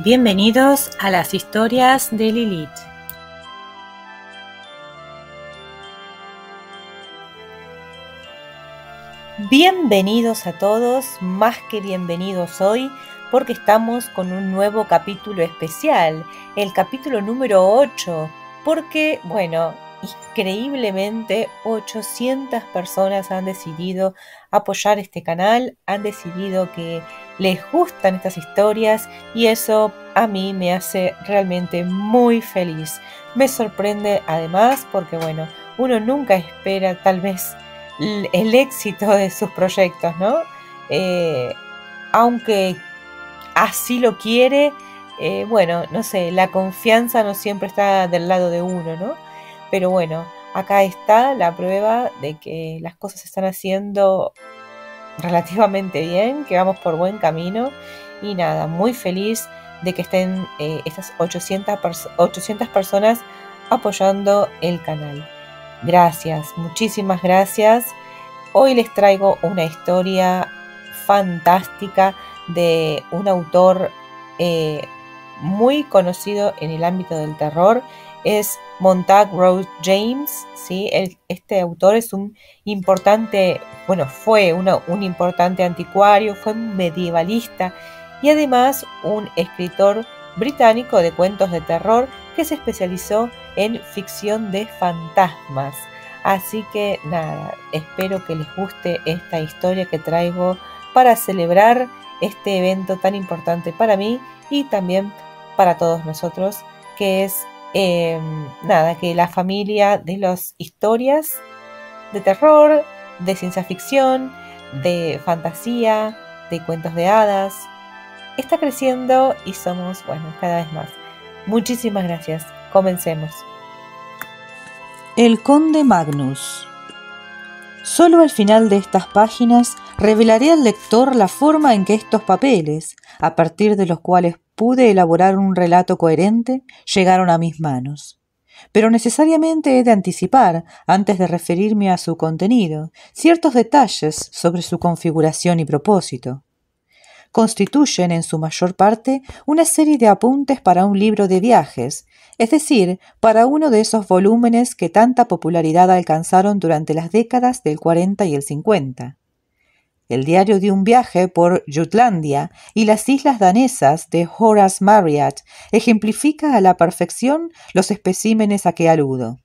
Bienvenidos a las historias de Lilith. Bienvenidos a todos, más que bienvenidos hoy, porque estamos con un nuevo capítulo especial, el capítulo número 8, porque, increíblemente 800 personas han decidido apoyar este canal, han decidido que les gustan estas historias y eso a mí me hace realmente muy feliz. Me sorprende además porque, uno nunca espera tal vez el éxito de sus proyectos, ¿no? Aunque así lo quiere, la confianza no siempre está del lado de uno, ¿no? Pero bueno, acá está la prueba de que las cosas se están haciendo relativamente bien, que vamos por buen camino y nada, muy feliz de que estén estas 800 personas apoyando el canal. Gracias, muchísimas gracias. Hoy les traigo una historia fantástica de un autor muy conocido en el ámbito del terror. Es Montague Rose James, ¿sí? Este autor es un importante, fue un importante anticuario, fue un medievalista y además un escritor británico de cuentos de terror que se especializó en ficción de fantasmas. Así que nada, espero que les guste esta historia que traigo para celebrar este evento tan importante para mí y también para todos nosotros, que es que la familia de las historias de terror, de ciencia ficción, de fantasía, de cuentos de hadas, está creciendo y somos, cada vez más. Muchísimas gracias. Comencemos. El Conde Magnus. Solo al final de estas páginas revelaré al lector la forma en que estos papeles, a partir de los cuales pude elaborar un relato coherente, llegaron a mis manos. Pero necesariamente he de anticipar, antes de referirme a su contenido, ciertos detalles sobre su configuración y propósito. Constituyen en su mayor parte una serie de apuntes para un libro de viajes, es decir, para uno de esos volúmenes que tanta popularidad alcanzaron durante las décadas del 40 y el 50. El diario de un viaje por Jutlandia y las islas danesas de Horace Marryat ejemplifica a la perfección los especímenes a que aludo.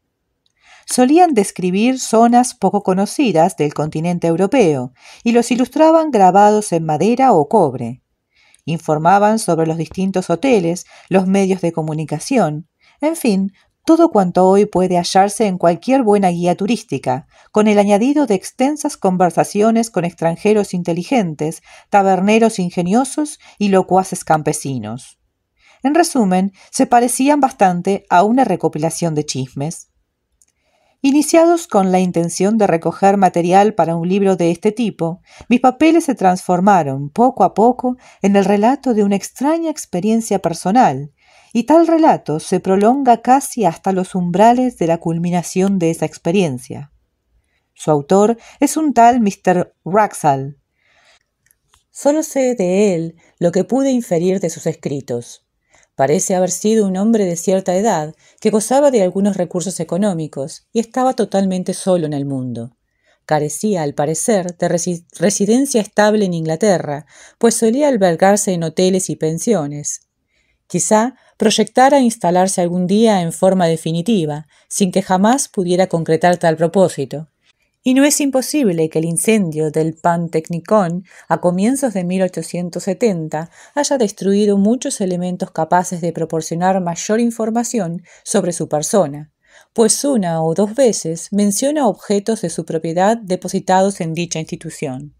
Solían describir zonas poco conocidas del continente europeo y los ilustraban grabados en madera o cobre. Informaban sobre los distintos hoteles, los medios de comunicación, en fin, todo cuanto hoy puede hallarse en cualquier buena guía turística, con el añadido de extensas conversaciones con extranjeros inteligentes, taberneros ingeniosos y locuaces campesinos. En resumen, se parecían bastante a una recopilación de chismes. Iniciados con la intención de recoger material para un libro de este tipo, mis papeles se transformaron poco a poco en el relato de una extraña experiencia personal, y tal relato se prolonga casi hasta los umbrales de la culminación de esa experiencia. Su autor es un tal Mr. Wraxall. Solo sé de él lo que pude inferir de sus escritos. Parece haber sido un hombre de cierta edad que gozaba de algunos recursos económicos y estaba totalmente solo en el mundo. Carecía, al parecer, de residencia estable en Inglaterra, pues solía albergarse en hoteles y pensiones. Quizá proyectara instalarse algún día en forma definitiva, sin que jamás pudiera concretar tal propósito. Y no es imposible que el incendio del Pantechnicon a comienzos de 1870 haya destruido muchos elementos capaces de proporcionar mayor información sobre su persona, pues una o dos veces menciona objetos de su propiedad depositados en dicha institución.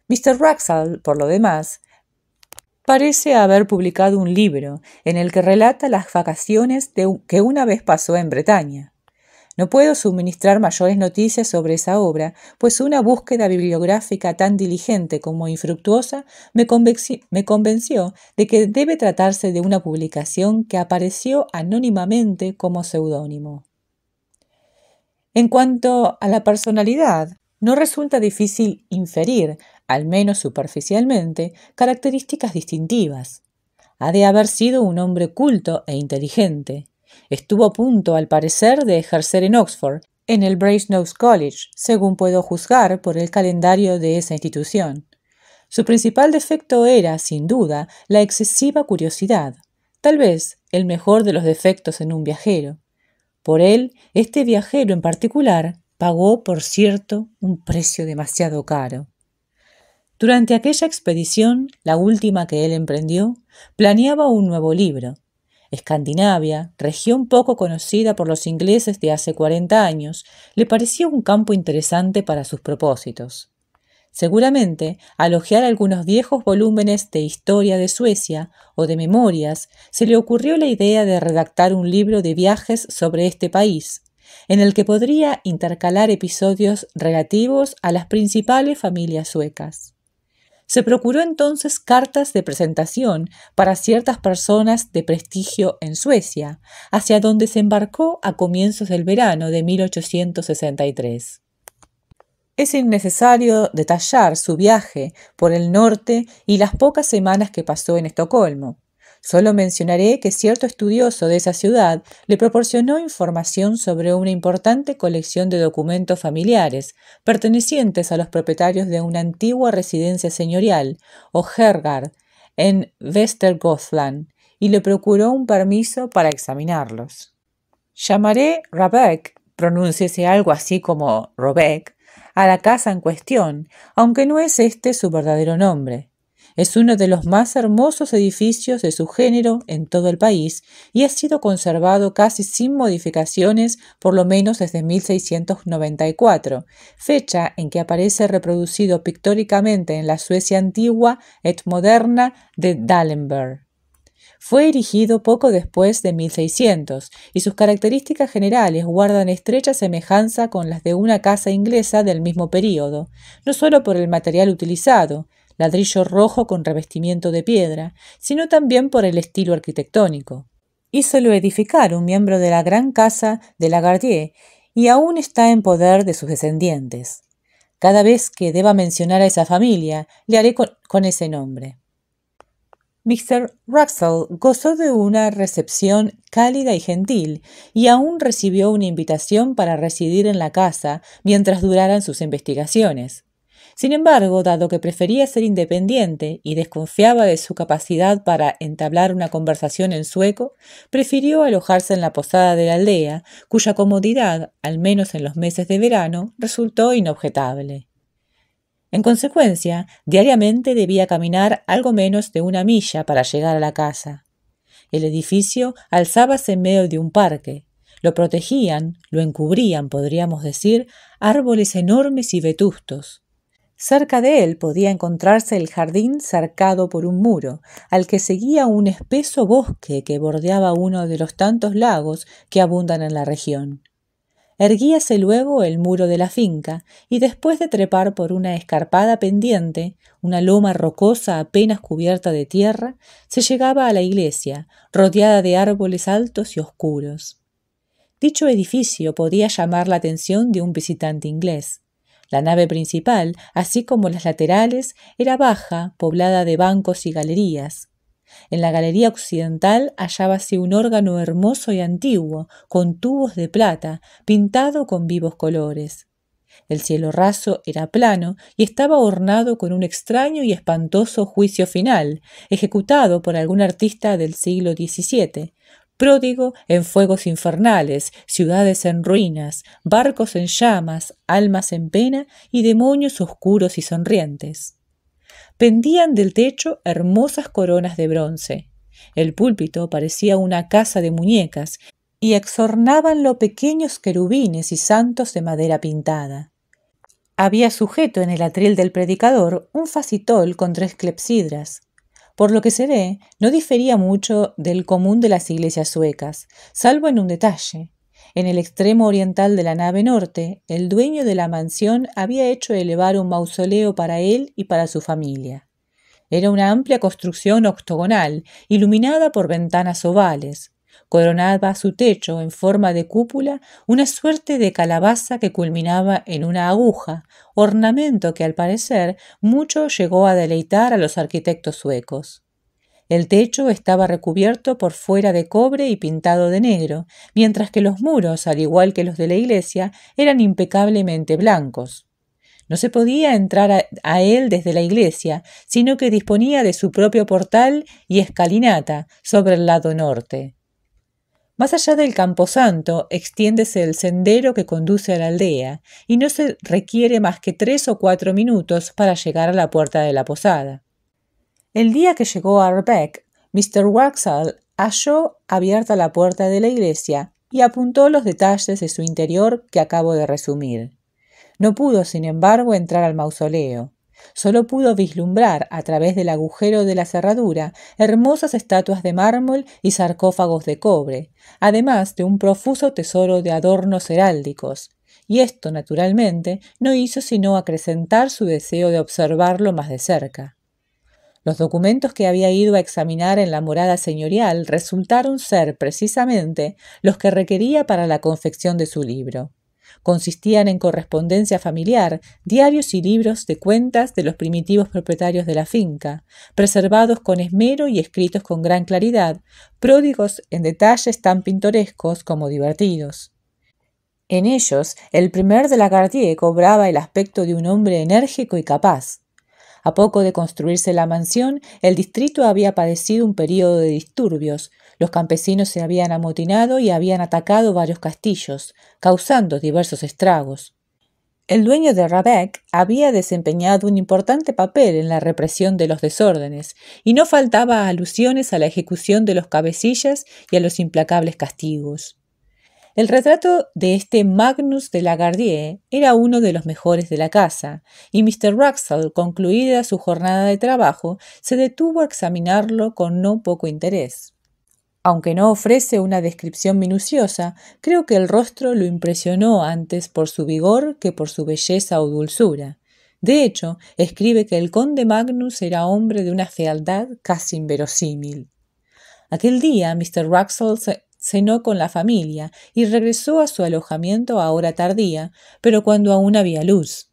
Mr. Wraxall, por lo demás, parece haber publicado un libro en el que relata las vacaciones que una vez pasó en Bretaña. No puedo suministrar mayores noticias sobre esa obra, pues una búsqueda bibliográfica tan diligente como infructuosa me convenció de que debe tratarse de una publicación que apareció anónimamente como seudónimo. En cuanto a la personalidad, no resulta difícil inferir, al menos superficialmente, características distintivas. Ha de haber sido un hombre culto e inteligente. Estuvo a punto, al parecer, de ejercer en Oxford, en el Brasenose College, según puedo juzgar por el calendario de esa institución. Su principal defecto era, sin duda, la excesiva curiosidad, tal vez el mejor de los defectos en un viajero. Por él, este viajero en particular pagó, por cierto, un precio demasiado caro. Durante aquella expedición, la última que él emprendió, planeaba un nuevo libro. Escandinavia, región poco conocida por los ingleses de hace 40 años, le parecía un campo interesante para sus propósitos. Seguramente, al hojear algunos viejos volúmenes de historia de Suecia o de memorias, se le ocurrió la idea de redactar un libro de viajes sobre este país, en el que podría intercalar episodios relativos a las principales familias suecas. Se procuró entonces cartas de presentación para ciertas personas de prestigio en Suecia, hacia donde se embarcó a comienzos del verano de 1863. Es innecesario detallar su viaje por el norte y las pocas semanas que pasó en Estocolmo. Solo mencionaré que cierto estudioso de esa ciudad le proporcionó información sobre una importante colección de documentos familiares pertenecientes a los propietarios de una antigua residencia señorial o herrgård en Västergötland y le procuró un permiso para examinarlos. Llamaré Rabeck, pronúnciese algo así como Robeck, a la casa en cuestión, aunque no es este su verdadero nombre. Es uno de los más hermosos edificios de su género en todo el país y ha sido conservado casi sin modificaciones por lo menos desde 1694, fecha en que aparece reproducido pictóricamente en la Suecia antigua et moderna de Dallenberg. Fue erigido poco después de 1600 y sus características generales guardan estrecha semejanza con las de una casa inglesa del mismo período, no solo por el material utilizado, ladrillo rojo con revestimiento de piedra, sino también por el estilo arquitectónico. Hízolo edificar un miembro de la gran casa de Lagardier y aún está en poder de sus descendientes. Cada vez que deba mencionar a esa familia, le haré con ese nombre. Mr. Wraxall gozó de una recepción cálida y gentil, y aún recibió una invitación para residir en la casa mientras duraran sus investigaciones. Sin embargo, dado que prefería ser independiente y desconfiaba de su capacidad para entablar una conversación en sueco, prefirió alojarse en la posada de la aldea, cuya comodidad, al menos en los meses de verano, resultó inobjetable. En consecuencia, diariamente debía caminar algo menos de 1 milla para llegar a la casa. El edificio alzábase en medio de un parque. Lo protegían, lo encubrían, podríamos decir, árboles enormes y vetustos. Cerca de él podía encontrarse el jardín cercado por un muro, al que seguía un espeso bosque que bordeaba uno de los tantos lagos que abundan en la región. Erguíase luego el muro de la finca y después de trepar por una escarpada pendiente, una loma rocosa apenas cubierta de tierra, se llegaba a la iglesia, rodeada de árboles altos y oscuros. Dicho edificio podía llamar la atención de un visitante inglés. La nave principal, así como las laterales, era baja, poblada de bancos y galerías. En la galería occidental hallábase un órgano hermoso y antiguo, con tubos de plata, pintado con vivos colores. El cielo raso era plano y estaba ornado con un extraño y espantoso juicio final, ejecutado por algún artista del siglo XVII, pródigo en fuegos infernales, ciudades en ruinas, barcos en llamas, almas en pena y demonios oscuros y sonrientes. Pendían del techo hermosas coronas de bronce. El púlpito parecía una casa de muñecas y exornábanlo pequeños querubines y santos de madera pintada. Había sujeto en el atril del predicador un facitol con 3 clepsidras. Por lo que se ve, no difería mucho del común de las iglesias suecas, salvo en un detalle. En el extremo oriental de la nave norte, el dueño de la mansión había hecho elevar un mausoleo para él y para su familia. Era una amplia construcción octogonal, iluminada por ventanas ovales. Coronaba su techo en forma de cúpula una suerte de calabaza que culminaba en una aguja, ornamento que al parecer mucho llegó a deleitar a los arquitectos suecos. El techo estaba recubierto por fuera de cobre y pintado de negro, mientras que los muros, al igual que los de la iglesia, eran impecablemente blancos. No se podía entrar a él desde la iglesia, sino que disponía de su propio portal y escalinata sobre el lado norte. Más allá del camposanto, extiéndese el sendero que conduce a la aldea, y no se requiere más que 3 o 4 minutos para llegar a la puerta de la posada. El día que llegó a Arbeck, Mr. Wraxall halló abierta la puerta de la iglesia y apuntó los detalles de su interior que acabo de resumir. No pudo, sin embargo, entrar al mausoleo. Solo pudo vislumbrar, a través del agujero de la cerradura, hermosas estatuas de mármol y sarcófagos de cobre, además de un profuso tesoro de adornos heráldicos, y esto, naturalmente, no hizo sino acrecentar su deseo de observarlo más de cerca. Los documentos que había ido a examinar en la morada señorial resultaron ser, precisamente, los que requería para la confección de su libro. Consistían en correspondencia familiar, diarios y libros de cuentas de los primitivos propietarios de la finca, preservados con esmero y escritos con gran claridad, pródigos en detalles tan pintorescos como divertidos. En ellos, el primer de Lagardier cobraba el aspecto de un hombre enérgico y capaz. A poco de construirse la mansión, el distrito había padecido un período de disturbios. Los campesinos se habían amotinado y habían atacado varios castillos, causando diversos estragos. El dueño de Rabec había desempeñado un importante papel en la represión de los desórdenes, y no faltaba alusiones a la ejecución de los cabecillas y a los implacables castigos. El retrato de este Magnus de Lagardier era uno de los mejores de la casa, y Mr. Wraxall, concluida su jornada de trabajo, se detuvo a examinarlo con no poco interés. Aunque no ofrece una descripción minuciosa, creo que el rostro lo impresionó antes por su vigor que por su belleza o dulzura. De hecho, escribe que el conde Magnus era hombre de una fealdad casi inverosímil. Aquel día Mr. Wraxall cenó con la familia y regresó a su alojamiento a hora tardía, pero cuando aún había luz.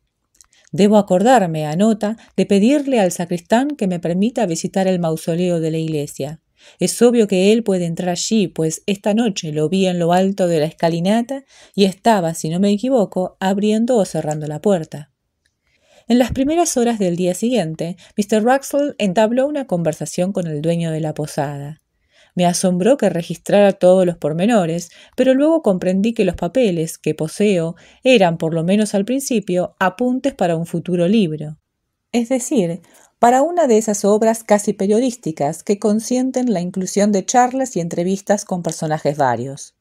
Debo acordarme, anota, de pedirle al sacristán que me permita visitar el mausoleo de la iglesia. Es obvio que él puede entrar allí, pues esta noche lo vi en lo alto de la escalinata y estaba, si no me equivoco, abriendo o cerrando la puerta. En las primeras horas del día siguiente, Mr. Wraxall entabló una conversación con el dueño de la posada. Me asombró que registrara todos los pormenores, pero luego comprendí que los papeles que poseo eran, por lo menos al principio, apuntes para un futuro libro. Es decir, para una de esas obras casi periodísticas que consienten la inclusión de charlas y entrevistas con personajes varios.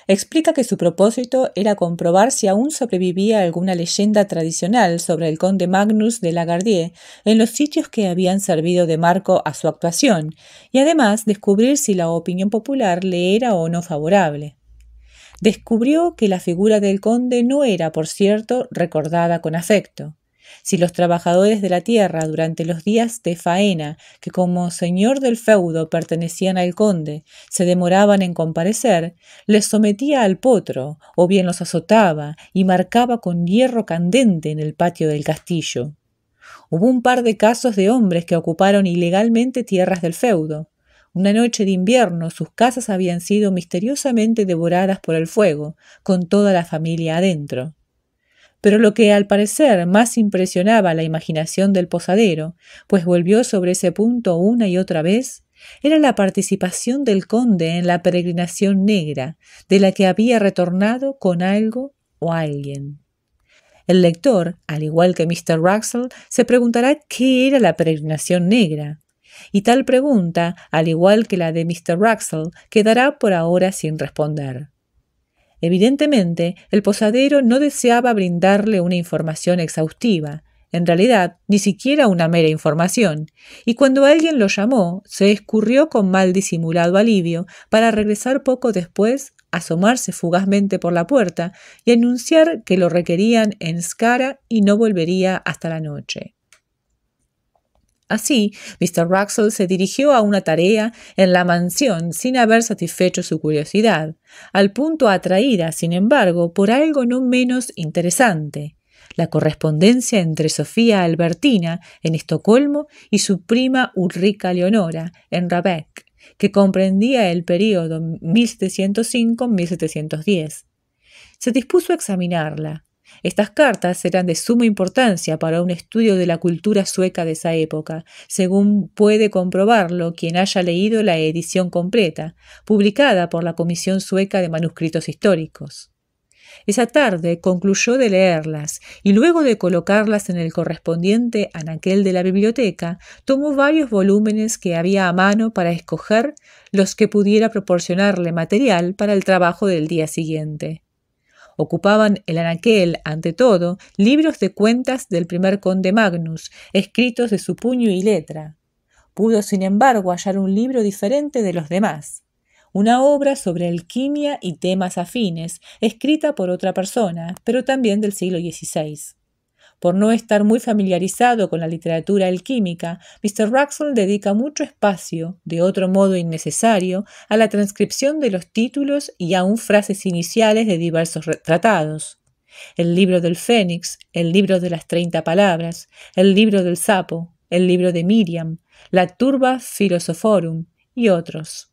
Explica que su propósito era comprobar si aún sobrevivía alguna leyenda tradicional sobre el conde Magnus de Lagardier en los sitios que habían servido de marco a su actuación, y además descubrir si la opinión popular le era o no favorable. Descubrió que la figura del conde no era, por cierto, recordada con afecto. Si los trabajadores de la tierra durante los días de faena, que como señor del feudo pertenecían al conde, se demoraban en comparecer, les sometía al potro, o bien los azotaba y marcaba con hierro candente en el patio del castillo. Hubo un par de casos de hombres que ocuparon ilegalmente tierras del feudo. Una noche de invierno sus casas habían sido misteriosamente devoradas por el fuego, con toda la familia adentro. Pero lo que al parecer más impresionaba la imaginación del posadero, pues volvió sobre ese punto una y otra vez, era la participación del conde en la peregrinación negra, de la que había retornado con algo o alguien. El lector, al igual que Mr. Wraxall, se preguntará qué era la peregrinación negra, y tal pregunta, al igual que la de Mr. Wraxall, quedará por ahora sin responder. Evidentemente, el posadero no deseaba brindarle una información exhaustiva, en realidad ni siquiera una mera información, y cuando alguien lo llamó, se escurrió con mal disimulado alivio para regresar poco después, asomarse fugazmente por la puerta y anunciar que lo requerían en Skara y no volvería hasta la noche. Así, Mr. Wraxall se dirigió a una tarea en la mansión sin haber satisfecho su curiosidad, al punto atraída, sin embargo, por algo no menos interesante, la correspondencia entre Sofía Albertina en Estocolmo y su prima Ulrica Leonora en Rabeck, que comprendía el período 1705-1710. Se dispuso a examinarla. Estas cartas eran de suma importancia para un estudio de la cultura sueca de esa época, según puede comprobarlo quien haya leído la edición completa, publicada por la Comisión Sueca de Manuscritos Históricos. Esa tarde concluyó de leerlas y luego de colocarlas en el correspondiente anaquel de la biblioteca, tomó varios volúmenes que había a mano para escoger los que pudiera proporcionarle material para el trabajo del día siguiente. Ocupaban el anaquel, ante todo, libros de cuentas del primer conde Magnus, escritos de su puño y letra. Pudo, sin embargo, hallar un libro diferente de los demás. Una obra sobre alquimia y temas afines, escrita por otra persona, pero también del siglo XVI. Por no estar muy familiarizado con la literatura alquímica, Mr. Wraxall dedica mucho espacio, de otro modo innecesario, a la transcripción de los títulos y aún frases iniciales de diversos tratados. El libro del Fénix, el libro de las 30 palabras, el libro del sapo, el libro de Miriam, la Turba Philosophorum y otros.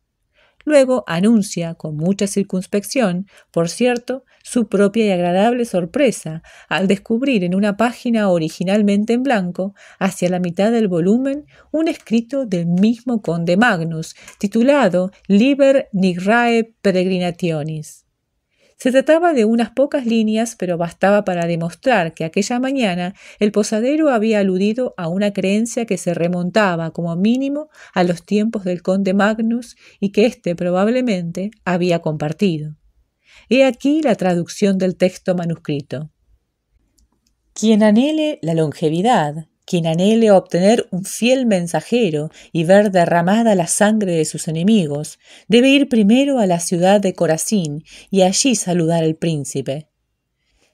Luego anuncia, con mucha circunspección, por cierto, su propia y agradable sorpresa al descubrir en una página originalmente en blanco, hacia la mitad del volumen, un escrito del mismo conde Magnus, titulado Liber Nigrae Peregrinationis. Se trataba de unas pocas líneas, pero bastaba para demostrar que aquella mañana el posadero había aludido a una creencia que se remontaba como mínimo a los tiempos del conde Magnus y que éste probablemente había compartido. He aquí la traducción del texto manuscrito. Quien anhele la longevidad, quien anhele obtener un fiel mensajero y ver derramada la sangre de sus enemigos, debe ir primero a la ciudad de Corazín y allí saludar al príncipe.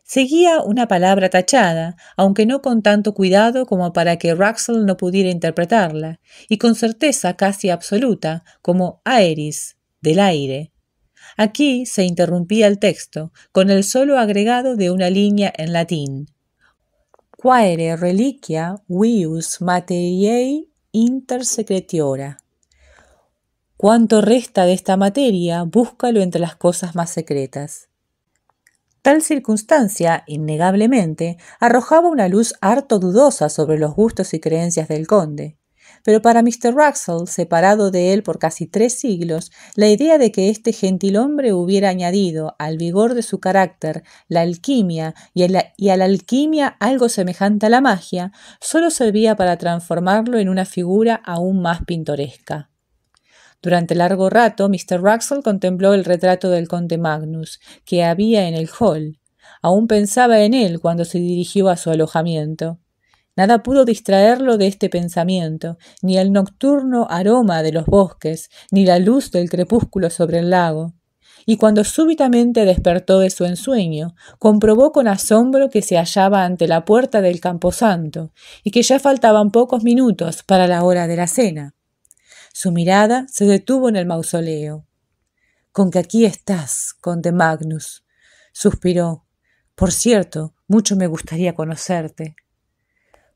Seguía una palabra tachada, aunque no con tanto cuidado como para que Wraxall no pudiera interpretarla, y con certeza casi absoluta, como aeris, del aire. Aquí se interrumpía el texto, con el solo agregado de una línea en latín. Quaere reliquia vius materiae intersecretiora. Cuanto resta de esta materia, búscalo entre las cosas más secretas. Tal circunstancia, innegablemente, arrojaba una luz harto dudosa sobre los gustos y creencias del conde. Pero para Mr. Wraxall, separado de él por casi 3 siglos, la idea de que este gentilhombre hubiera añadido al vigor de su carácter la alquimia y a la alquimia algo semejante a la magia, solo servía para transformarlo en una figura aún más pintoresca. Durante largo rato, Mr. Wraxall contempló el retrato del conde Magnus, que había en el hall. Aún pensaba en él cuando se dirigió a su alojamiento. Nada pudo distraerlo de este pensamiento, ni el nocturno aroma de los bosques, ni la luz del crepúsculo sobre el lago. Y cuando súbitamente despertó de su ensueño, comprobó con asombro que se hallaba ante la puerta del camposanto y que ya faltaban pocos minutos para la hora de la cena. Su mirada se detuvo en el mausoleo. «Con que aquí estás, conde Magnus», suspiró. «Por cierto, mucho me gustaría conocerte».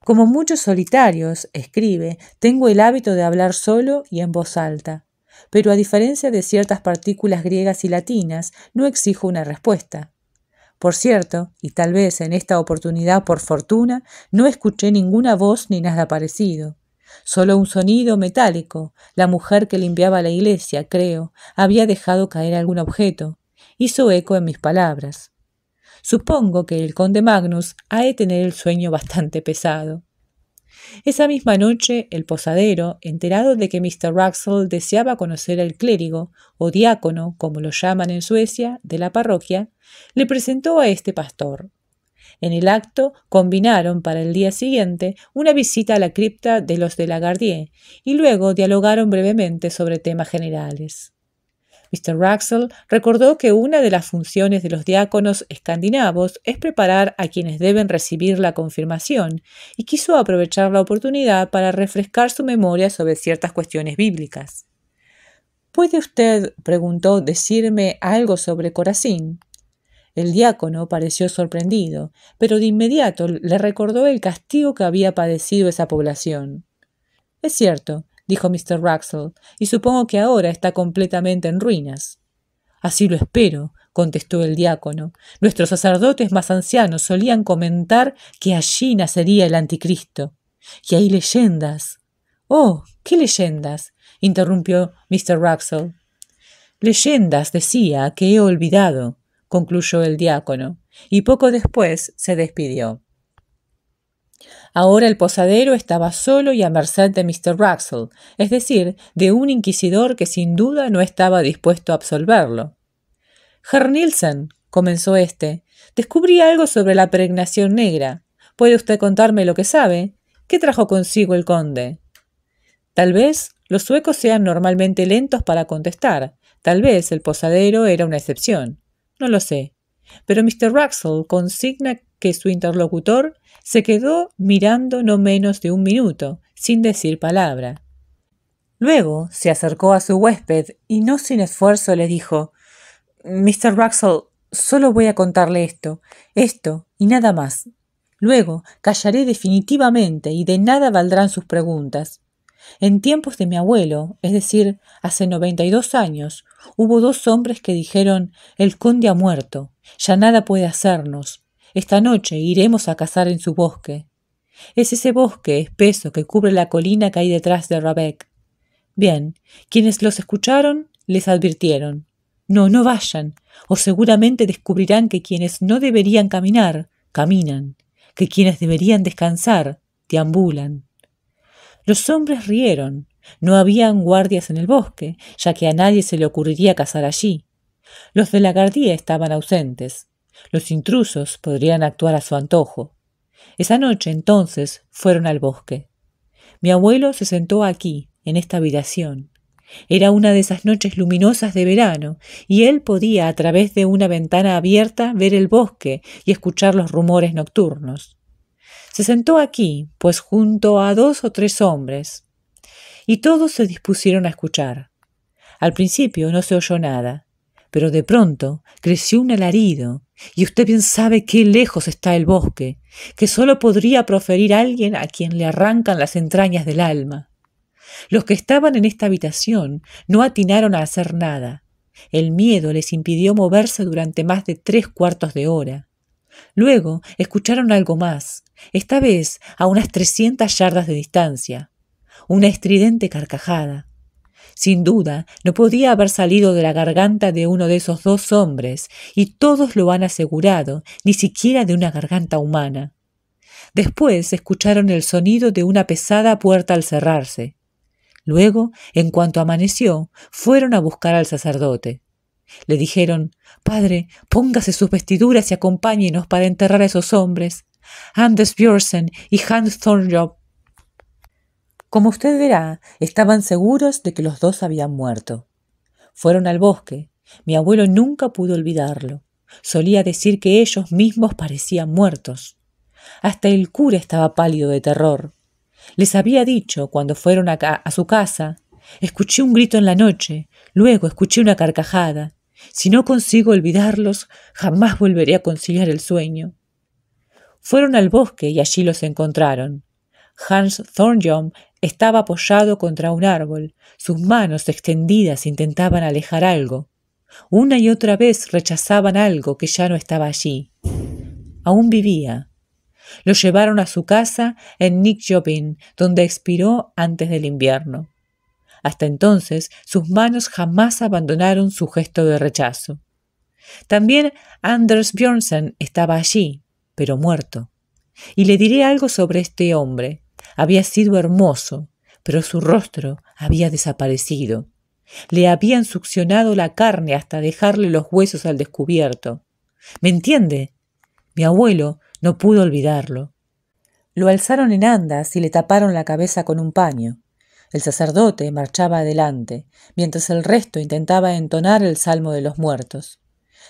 Como muchos solitarios, escribe, tengo el hábito de hablar solo y en voz alta, pero a diferencia de ciertas partículas griegas y latinas, no exijo una respuesta. Por cierto, y tal vez en esta oportunidad por fortuna, no escuché ninguna voz ni nada parecido. Solo un sonido metálico. La mujer que limpiaba la iglesia, creo, había dejado caer algún objeto. Hizo eco en mis palabras. Supongo que el conde Magnus ha de tener el sueño bastante pesado. Esa misma noche, el posadero, enterado de que Mr. Wraxall deseaba conocer al clérigo, o diácono, como lo llaman en Suecia, de la parroquia, le presentó a este pastor. En el acto combinaron para el día siguiente una visita a la cripta de los de Lagardier y luego dialogaron brevemente sobre temas generales. Mr. Wraxall recordó que una de las funciones de los diáconos escandinavos es preparar a quienes deben recibir la confirmación y quiso aprovechar la oportunidad para refrescar su memoria sobre ciertas cuestiones bíblicas. «¿Puede usted, preguntó, decirme algo sobre Corazín?» El diácono pareció sorprendido, pero de inmediato le recordó el castigo que había padecido esa población. «Es cierto», dijo Mr. Wraxall, «y supongo que ahora está completamente en ruinas». «Así lo espero», contestó el diácono. «Nuestros sacerdotes más ancianos solían comentar que allí nacería el anticristo. Y hay leyendas». «Oh, ¿qué leyendas?», interrumpió Mr. Wraxall. «Leyendas, decía, que he olvidado», concluyó el diácono, y poco después se despidió. Ahora el posadero estaba solo y a merced de Mr. Wraxall, es decir, de un inquisidor que sin duda no estaba dispuesto a absolverlo. «Herr Nielsen», comenzó éste, «descubrí algo sobre la peregrinación negra. ¿Puede usted contarme lo que sabe? ¿Qué trajo consigo el conde?» Tal vez los suecos sean normalmente lentos para contestar. Tal vez el posadero era una excepción. No lo sé. Pero Mr. Wraxall consigna que su interlocutor se quedó mirando no menos de un minuto, sin decir palabra. Luego se acercó a su huésped y no sin esfuerzo le dijo: «Mr. Wraxall, solo voy a contarle esto y nada más. Luego callaré definitivamente y de nada valdrán sus preguntas. En tiempos de mi abuelo, es decir, hace 92 años, hubo 2 hombres que dijeron: el conde ha muerto, ya nada puede hacernos. Esta noche iremos a cazar en su bosque. Es ese bosque espeso que cubre la colina que hay detrás de Rabec. Bien, quienes los escucharon les advirtieron: no vayan, o seguramente descubrirán que quienes no deberían caminar, caminan, que quienes deberían descansar, deambulan». Los hombres rieron. No habían guardias en el bosque, ya que a nadie se le ocurriría cazar allí. Los de la guardia estaban ausentes. Los intrusos podrían actuar a su antojo. Esa noche, entonces, fueron al bosque. Mi abuelo se sentó aquí, en esta habitación. Era una de esas noches luminosas de verano, y él podía, a través de una ventana abierta, ver el bosque y escuchar los rumores nocturnos. Se sentó aquí, pues junto a 2 o 3 hombres, y todos se dispusieron a escuchar. Al principio no se oyó nada, pero de pronto creció un alarido, y usted bien sabe qué lejos está el bosque, que solo podría proferir alguien a quien le arrancan las entrañas del alma. Los que estaban en esta habitación no atinaron a hacer nada. El miedo les impidió moverse durante más de 3/4 de hora. Luego escucharon algo más, esta vez a unas 300 yardas de distancia. Una estridente carcajada. Sin duda, no podía haber salido de la garganta de uno de esos 2 hombres, y todos lo han asegurado, ni siquiera de una garganta humana. Después escucharon el sonido de una pesada puerta al cerrarse. Luego, en cuanto amaneció, fueron a buscar al sacerdote. Le dijeron: «Padre, póngase sus vestiduras y acompáñenos para enterrar a esos hombres, Anders Björnsen y Hans Thornjob». Como usted verá, estaban seguros de que los 2 habían muerto. Fueron al bosque. Mi abuelo nunca pudo olvidarlo. Solía decir que ellos mismos parecían muertos. Hasta el cura estaba pálido de terror. Les había dicho, cuando fueron a su casa: «Escuché un grito en la noche, luego escuché una carcajada. Si no consigo olvidarlos, jamás volveré a conciliar el sueño». Fueron al bosque y allí los encontraron. Hans Thornjob estaba apoyado contra un árbol. Sus manos extendidas intentaban alejar algo. Una y otra vez rechazaban algo que ya no estaba allí. Aún vivía. Lo llevaron a su casa en Nyköping, donde expiró antes del invierno. Hasta entonces, sus manos jamás abandonaron su gesto de rechazo. También Anders Björnsen estaba allí, pero muerto. Y le diré algo sobre este hombre. Había sido hermoso, pero su rostro había desaparecido. Le habían succionado la carne hasta dejarle los huesos al descubierto. ¿Me entiende? Mi abuelo no pudo olvidarlo. Lo alzaron en andas y le taparon la cabeza con un paño. El sacerdote marchaba adelante, mientras el resto intentaba entonar el Salmo de los Muertos.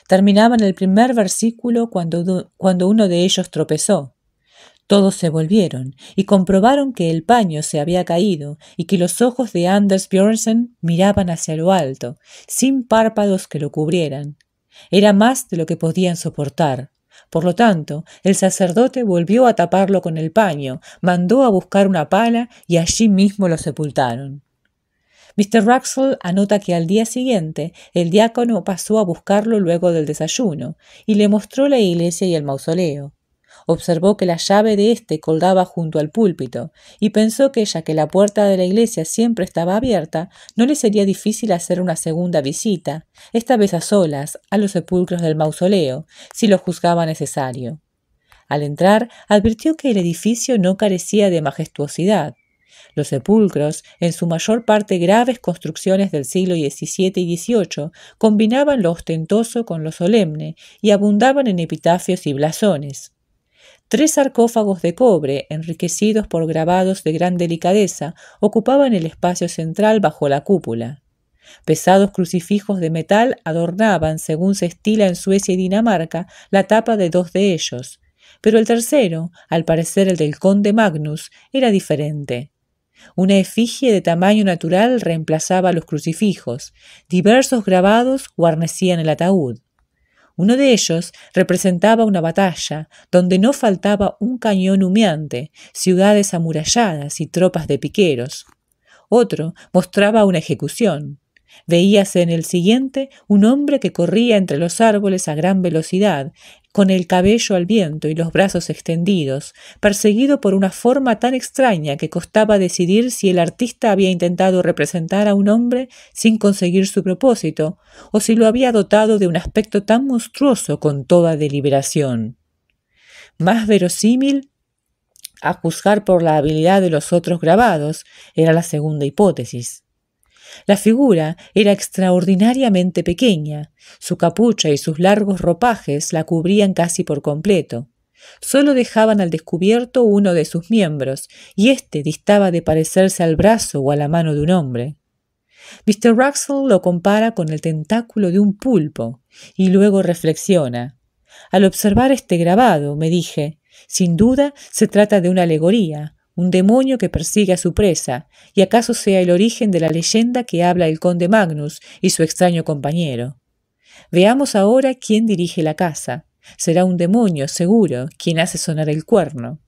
Terminaban el primer versículo cuando uno de ellos tropezó. Todos se volvieron y comprobaron que el paño se había caído y que los ojos de Anders Björnsen miraban hacia lo alto, sin párpados que lo cubrieran. Era más de lo que podían soportar. Por lo tanto, el sacerdote volvió a taparlo con el paño, mandó a buscar una pala y allí mismo lo sepultaron. Mr. Wraxall anota que al día siguiente el diácono pasó a buscarlo luego del desayuno y le mostró la iglesia y el mausoleo. Observó que la llave de éste colgaba junto al púlpito y pensó que, ya que la puerta de la iglesia siempre estaba abierta, no le sería difícil hacer una segunda visita, esta vez a solas, a los sepulcros del mausoleo, si lo juzgaba necesario. Al entrar, advirtió que el edificio no carecía de majestuosidad. Los sepulcros, en su mayor parte graves construcciones del siglo XVII y XVIII, combinaban lo ostentoso con lo solemne y abundaban en epitafios y blasones. 3 sarcófagos de cobre, enriquecidos por grabados de gran delicadeza, ocupaban el espacio central bajo la cúpula. Pesados crucifijos de metal adornaban, según se estila en Suecia y Dinamarca, la tapa de 2 de ellos, pero el tercero, al parecer el del conde Magnus, era diferente. Una efigie de tamaño natural reemplazaba los crucifijos, diversos grabados guarnecían el ataúd. Uno de ellos representaba una batalla, donde no faltaba un cañón humeante, ciudades amuralladas y tropas de piqueros. Otro mostraba una ejecución. Veíase en el siguiente un hombre que corría entre los árboles a gran velocidad, con el cabello al viento y los brazos extendidos, perseguido por una forma tan extraña que costaba decidir si el artista había intentado representar a un hombre sin conseguir su propósito, o si lo había dotado de un aspecto tan monstruoso con toda deliberación. Más verosímil, a juzgar por la habilidad de los otros grabados, era la segunda hipótesis. La figura era extraordinariamente pequeña, su capucha y sus largos ropajes la cubrían casi por completo. Solo dejaban al descubierto uno de sus miembros, y éste distaba de parecerse al brazo o a la mano de un hombre. Mr. Wraxall lo compara con el tentáculo de un pulpo, y luego reflexiona. Al observar este grabado, me dije, sin duda se trata de una alegoría, un demonio que persigue a su presa, y acaso sea el origen de la leyenda que habla el conde Magnus y su extraño compañero. Veamos ahora quién dirige la casa. Será un demonio, seguro, quien hace sonar el cuerno.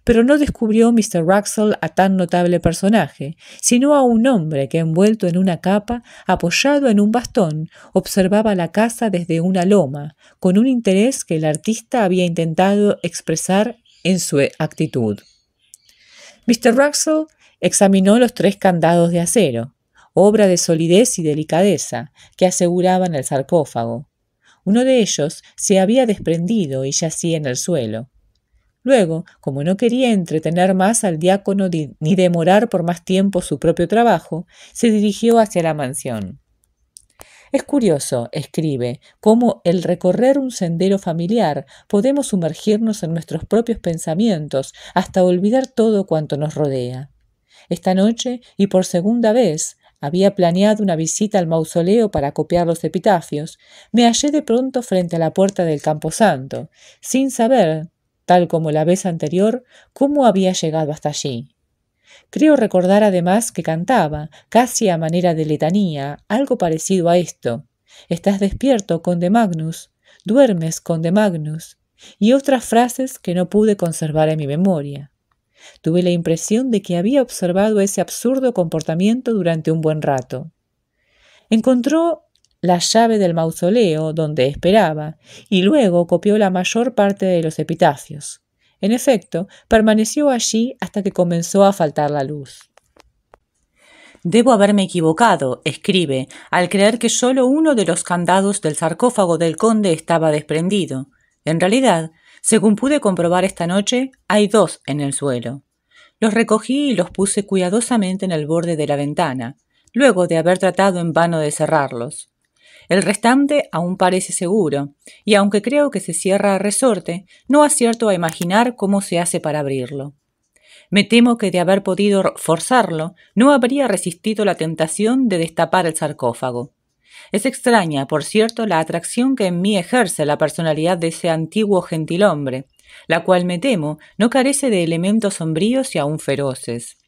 Pero no descubrió Mr. Wraxall a tan notable personaje, sino a un hombre que, envuelto en una capa, apoyado en un bastón, observaba la casa desde una loma, con un interés que el artista había intentado expresar en su actitud. Mr. Wraxall examinó los 3 candados de acero, obra de solidez y delicadeza, que aseguraban el sarcófago. Uno de ellos se había desprendido y yacía en el suelo. Luego, como no quería entretener más al diácono ni demorar por más tiempo su propio trabajo, se dirigió hacia la mansión. Es curioso, escribe, cómo al recorrer un sendero familiar podemos sumergirnos en nuestros propios pensamientos hasta olvidar todo cuanto nos rodea. Esta noche, y por segunda vez, había planeado una visita al mausoleo para copiar los epitafios, me hallé de pronto frente a la puerta del camposanto, sin saber, tal como la vez anterior, cómo había llegado hasta allí. Creo recordar además que cantaba, casi a manera de letanía, algo parecido a esto. «Estás despierto, conde Magnus», «Duermes, conde Magnus», y otras frases que no pude conservar en mi memoria. Tuve la impresión de que había observado ese absurdo comportamiento durante un buen rato. Encontró la llave del mausoleo donde esperaba, y luego copió la mayor parte de los epitafios. En efecto, permaneció allí hasta que comenzó a faltar la luz. Debo haberme equivocado, escribe, al creer que solo uno de los candados del sarcófago del conde estaba desprendido. En realidad, según pude comprobar esta noche, hay 2 en el suelo. Los recogí y los puse cuidadosamente en el borde de la ventana, luego de haber tratado en vano de cerrarlos. El restante aún parece seguro, y aunque creo que se cierra a resorte, no acierto a imaginar cómo se hace para abrirlo. Me temo que de haber podido forzarlo, no habría resistido la tentación de destapar el sarcófago. Es extraña, por cierto, la atracción que en mí ejerce la personalidad de ese antiguo gentilhombre, la cual me temo no carece de elementos sombríos y aún feroces.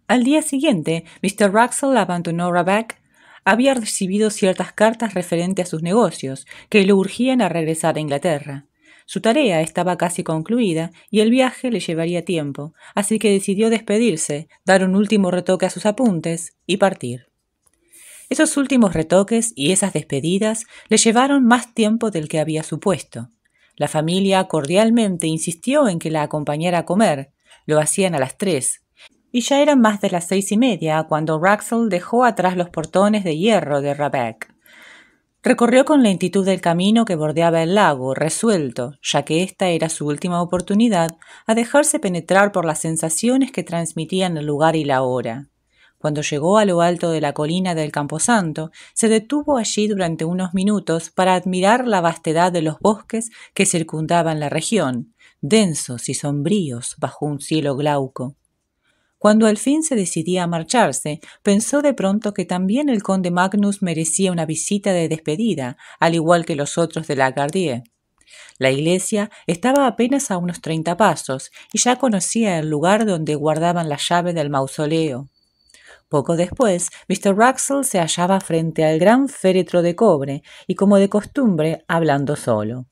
Al día siguiente, Mr. Wraxall abandonó Rabac había recibido ciertas cartas referentes a sus negocios que lo urgían a regresar a Inglaterra. Su tarea estaba casi concluida y el viaje le llevaría tiempo, así que decidió despedirse, dar un último retoque a sus apuntes y partir. Esos últimos retoques y esas despedidas le llevaron más tiempo del que había supuesto. La familia cordialmente insistió en que la acompañara a comer. Lo hacían a las 3, y ya eran más de las 6:30 cuando Wraxall dejó atrás los portones de hierro de Rabec. Recorrió con lentitud el camino que bordeaba el lago, resuelto, ya que esta era su última oportunidad, a dejarse penetrar por las sensaciones que transmitían el lugar y la hora. Cuando llegó a lo alto de la colina del Camposanto, se detuvo allí durante unos minutos para admirar la vastedad de los bosques que circundaban la región, densos y sombríos bajo un cielo glauco. Cuando al fin se decidía a marcharse, pensó de pronto que también el conde Magnus merecía una visita de despedida, al igual que los otros de la Gardie. La iglesia estaba apenas a unos 30 pasos y ya conocía el lugar donde guardaban la llave del mausoleo. Poco después, Mr. Wraxall se hallaba frente al gran féretro de cobre y, como de costumbre, hablando solo.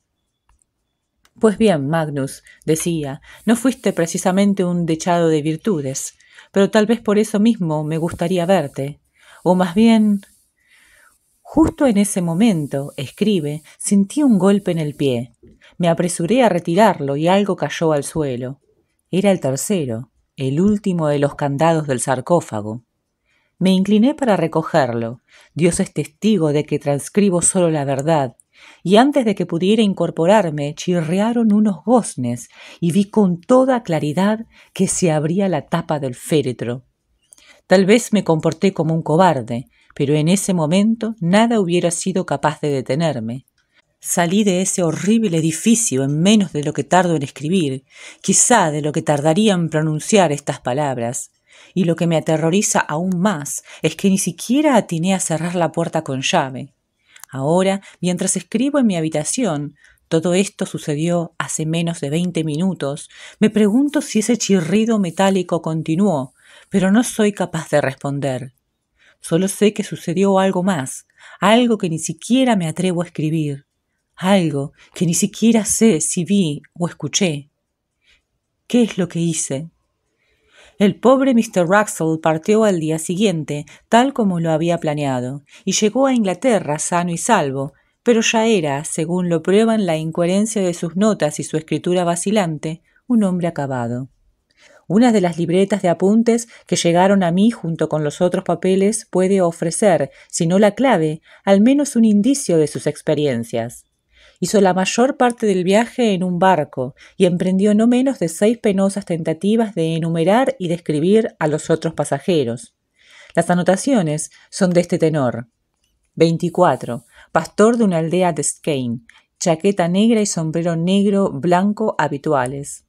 «Pues bien, Magnus», decía, «no fuiste precisamente un dechado de virtudes, pero tal vez por eso mismo me gustaría verte. O más bien...». Justo en ese momento, escribe, sentí un golpe en el pie. Me apresuré a retirarlo y algo cayó al suelo. Era el tercero, el último de los candados del sarcófago. Me incliné para recogerlo. Dios es testigo de que transcribo solo la verdad. Y antes de que pudiera incorporarme, chirriaron unos goznes y vi con toda claridad que se abría la tapa del féretro. Tal vez me comporté como un cobarde, pero en ese momento nada hubiera sido capaz de detenerme. Salí de ese horrible edificio en menos de lo que tardo en escribir, quizá de lo que tardaría en pronunciar estas palabras. Y lo que me aterroriza aún más es que ni siquiera atiné a cerrar la puerta con llave. Ahora, mientras escribo en mi habitación, todo esto sucedió hace menos de 20 minutos, me pregunto si ese chirrido metálico continuó, pero no soy capaz de responder. Solo sé que sucedió algo más, algo que ni siquiera me atrevo a escribir, algo que ni siquiera sé si vi o escuché. ¿Qué es lo que hice? El pobre Mr. Wraxall partió al día siguiente, tal como lo había planeado, y llegó a Inglaterra sano y salvo, pero ya era, según lo prueban la incoherencia de sus notas y su escritura vacilante, un hombre acabado. Una de las libretas de apuntes que llegaron a mí junto con los otros papeles puede ofrecer, si no la clave, al menos un indicio de sus experiencias. Hizo la mayor parte del viaje en un barco y emprendió no menos de 6 penosas tentativas de enumerar y describir a los otros pasajeros. Las anotaciones son de este tenor. 24. Pastor de una aldea de Skane. Chaqueta negra y sombrero negro blanco habituales.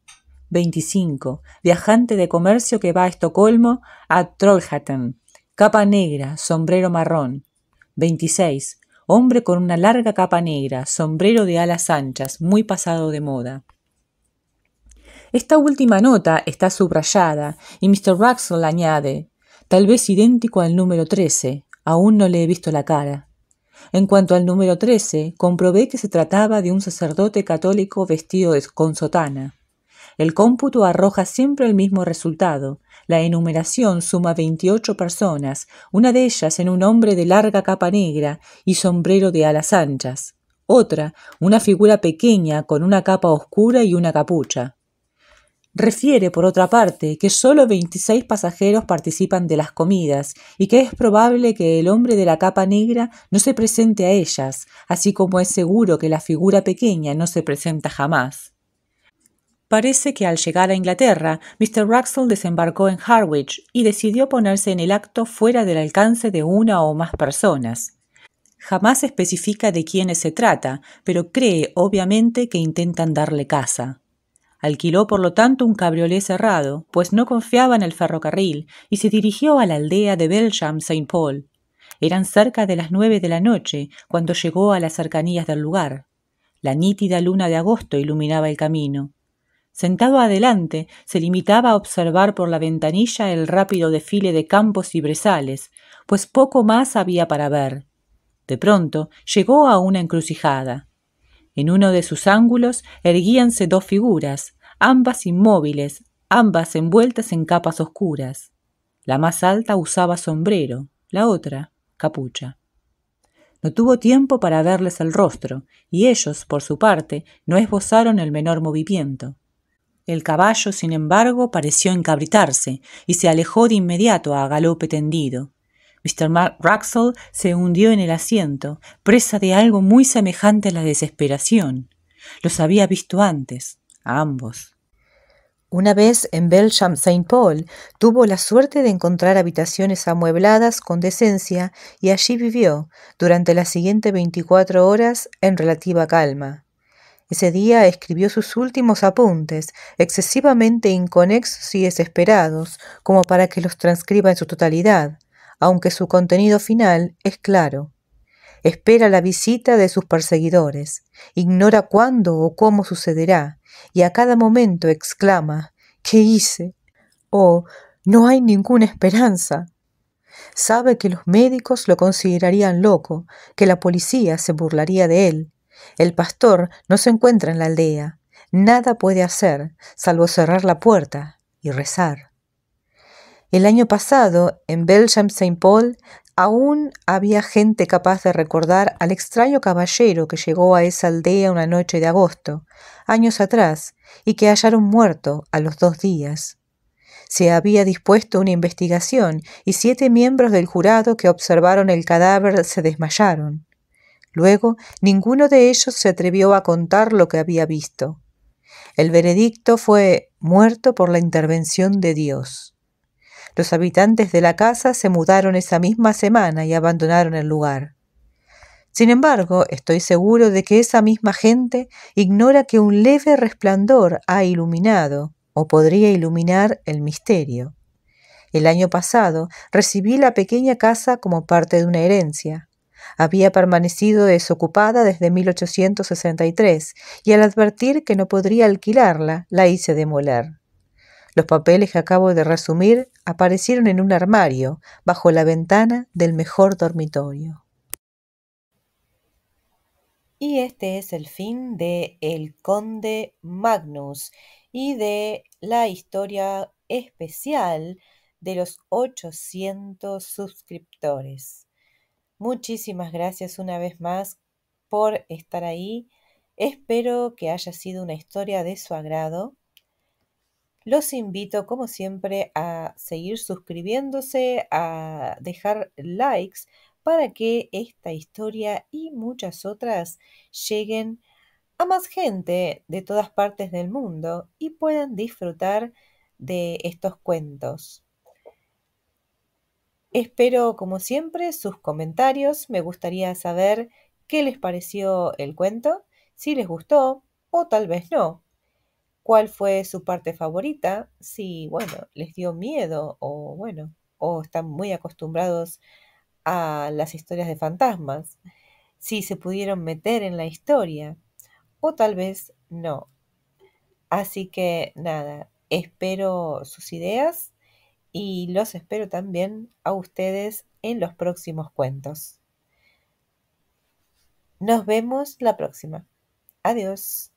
25. Viajante de comercio que va a Estocolmo a Trollhättan. Capa negra, sombrero marrón. 26. Hombre con una larga capa negra, sombrero de alas anchas, muy pasado de moda. Esta última nota está subrayada y Mr. Wraxall añade, tal vez idéntico al número 13, aún no le he visto la cara. En cuanto al número 13, comprobé que se trataba de un sacerdote católico vestido con sotana. El cómputo arroja siempre el mismo resultado. La enumeración suma 28 personas, una de ellas en un hombre de larga capa negra y sombrero de alas anchas. Otra, una figura pequeña con una capa oscura y una capucha. Refiere, por otra parte, que solo 26 pasajeros participan de las comidas y que es probable que el hombre de la capa negra no se presente a ellas, así como es seguro que la figura pequeña no se presenta jamás. Parece que al llegar a Inglaterra, Mr. Wraxall desembarcó en Harwich y decidió ponerse en el acto fuera del alcance de una o más personas. Jamás especifica de quiénes se trata, pero cree obviamente que intentan darle caza. Alquiló por lo tanto un cabriolé cerrado, pues no confiaba en el ferrocarril, y se dirigió a la aldea de Belsham St. Paul. Eran cerca de las 9 de la noche cuando llegó a las cercanías del lugar. La nítida luna de agosto iluminaba el camino. Sentado adelante, se limitaba a observar por la ventanilla el rápido desfile de campos y brezales, pues poco más había para ver. De pronto llegó a una encrucijada. En uno de sus ángulos erguíanse dos figuras, ambas inmóviles, ambas envueltas en capas oscuras. La más alta usaba sombrero, la otra capucha. No tuvo tiempo para verles el rostro, y ellos, por su parte, no esbozaron el menor movimiento. El caballo, sin embargo, pareció encabritarse y se alejó de inmediato a galope tendido. Mr. Wraxall se hundió en el asiento, presa de algo muy semejante a la desesperación. Los había visto antes, a ambos. Una vez en Belsham St. Paul tuvo la suerte de encontrar habitaciones amuebladas con decencia y allí vivió durante las siguientes 24 horas en relativa calma. Ese día escribió sus últimos apuntes, excesivamente inconexos y desesperados, como para que los transcriba en su totalidad, aunque su contenido final es claro. Espera la visita de sus perseguidores, ignora cuándo o cómo sucederá, y a cada momento exclama: ¿qué hice? O no hay ninguna esperanza. Sabe que los médicos lo considerarían loco, que la policía se burlaría de él. El pastor no se encuentra en la aldea. Nada puede hacer, salvo cerrar la puerta y rezar. El año pasado, en Belsham St. Paul, aún había gente capaz de recordar al extraño caballero que llegó a esa aldea una noche de agosto, años atrás, y que hallaron muerto a los 2 días. Se había dispuesto una investigación y 7 miembros del jurado que observaron el cadáver se desmayaron. Luego, ninguno de ellos se atrevió a contar lo que había visto. El veredicto fue muerto por la intervención de Dios. Los habitantes de la casa se mudaron esa misma semana y abandonaron el lugar. Sin embargo, estoy seguro de que esa misma gente ignora que un leve resplandor ha iluminado, o podría iluminar, el misterio. El año pasado recibí la pequeña casa como parte de una herencia. Había permanecido desocupada desde 1863 y al advertir que no podría alquilarla, la hice demoler. Los papeles que acabo de resumir aparecieron en un armario bajo la ventana del mejor dormitorio. Y este es el fin de El Conde Magnus y de la historia especial de los 800 suscriptores. Muchísimas gracias una vez más por estar ahí. Espero que haya sido una historia de su agrado. Los invito, como siempre, a seguir suscribiéndose, a dejar likes para que esta historia y muchas otras lleguen a más gente de todas partes del mundo y puedan disfrutar de estos cuentos. Espero, como siempre, sus comentarios. Me gustaría saber qué les pareció el cuento, si les gustó o tal vez no. ¿Cuál fue su parte favorita? Si, bueno, les dio miedo o, bueno, o están muy acostumbrados a las historias de fantasmas. Si se pudieron meter en la historia o tal vez no. Así que nada, espero sus ideas y los espero también a ustedes en los próximos cuentos. Nos vemos la próxima. Adiós.